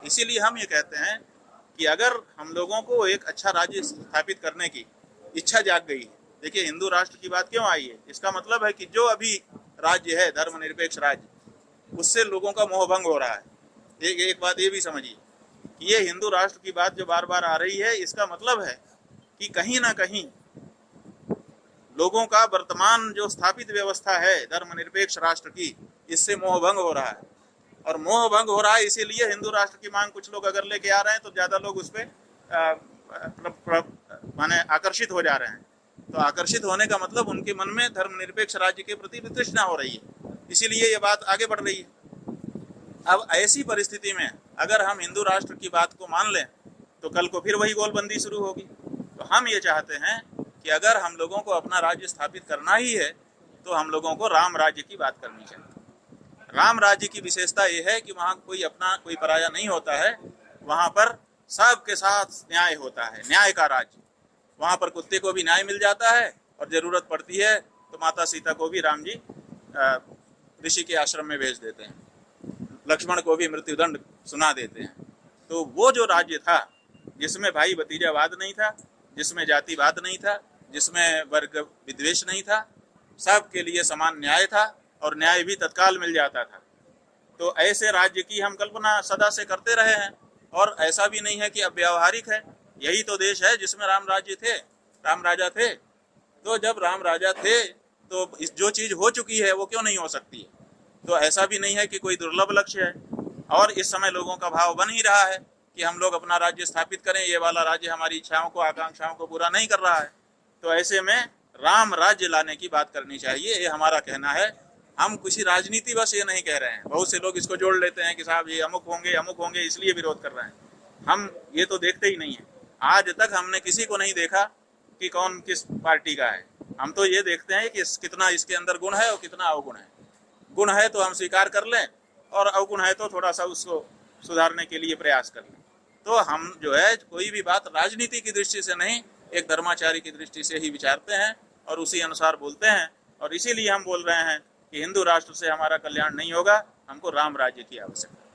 इसीलिए हम ये कहते हैं कि अगर हम लोगों को एक अच्छा राज्य स्थापित करने की इच्छा जाग गई है, देखिए हिंदू राष्ट्र की बात क्यों आई है, इसका मतलब है कि जो अभी राज्य है धर्मनिरपेक्ष राज्य, उससे लोगों का मोह भंग हो रहा है। एक बात ये भी समझिए कि ये हिंदू राष्ट्र की बात जो बार बार आ रही है, इसका मतलब है कि कहीं ना कहीं लोगों का वर्तमान जो स्थापित व्यवस्था है धर्मनिरपेक्ष राष्ट्र की, इससे मोह भंग हो रहा है। और मोह भंग हो रहा है इसीलिए हिंदू राष्ट्र की मांग कुछ लोग अगर लेके आ रहे हैं तो ज्यादा लोग उस पर माने आकर्षित हो जा रहे हैं। तो आकर्षित होने का मतलब उनके मन में धर्मनिरपेक्ष राज्य के प्रति वितृष्णा हो रही है, इसीलिए ये बात आगे बढ़ रही है। अब ऐसी परिस्थिति में अगर हम हिंदू राष्ट्र की बात को मान लें तो कल को फिर वही गोलबंदी शुरू होगी। तो हम ये चाहते हैं कि अगर हम लोगों को अपना राज्य स्थापित करना ही है तो हम लोगों को राम राज्य की बात करनी चाहिए। राम राज्य की विशेषता ये है कि वहाँ कोई अपना कोई पराया नहीं होता है, वहाँ पर सबके साथ न्याय होता है, न्याय का राज्य। वहाँ पर कुत्ते को भी न्याय मिल जाता है और जरूरत पड़ती है तो माता सीता को भी राम जी ऋषि के आश्रम में भेज देते हैं, लक्ष्मण को भी मृत्युदंड सुना देते हैं। तो वो जो राज्य था जिसमें भाई भतीजावाद नहीं था, जिसमें जातिवाद नहीं था, जिसमें वर्ग विद्वेष नहीं था, सबके लिए समान न्याय था और न्याय भी तत्काल मिल जाता था। तो ऐसे राज्य की हम कल्पना सदा से करते रहे हैं और ऐसा भी नहीं है कि अब व्यावहारिक है। यही तो देश है जिसमें राम राज्य थे, राम राजा थे। तो जब राम राजा थे तो जो चीज हो चुकी है वो क्यों नहीं हो सकती है। तो ऐसा भी नहीं है कि कोई दुर्लभ लक्ष्य है। और इस समय लोगों का भाव बन ही रहा है कि हम लोग अपना राज्य स्थापित करें, ये वाला राज्य हमारी इच्छाओं को आकांक्षाओं को पूरा नहीं कर रहा है। तो ऐसे में राम राज्य लाने की बात करनी चाहिए, ये हमारा कहना है। हम किसी राजनीति बस ये नहीं कह रहे हैं। बहुत से लोग इसको जोड़ लेते हैं कि साहब ये अमुक होंगे इसलिए विरोध कर रहे हैं। हम ये तो देखते ही नहीं है। आज तक हमने किसी को नहीं देखा कि कौन किस पार्टी का है। हम तो ये देखते हैं कि कितना इसके अंदर गुण है और कितना अवगुण है। गुण है तो हम स्वीकार कर लें और अवगुण है तो थोड़ा सा उसको सुधारने के लिए प्रयास कर लें। तो हम जो है कोई भी बात राजनीति की दृष्टि से नहीं, एक धर्माचारी की दृष्टि से ही विचारते हैं और उसी अनुसार बोलते हैं। और इसीलिए हम बोल रहे हैं कि हिंदू राष्ट्र से हमारा कल्याण नहीं होगा, हमको राम राज्य की आवश्यकता है।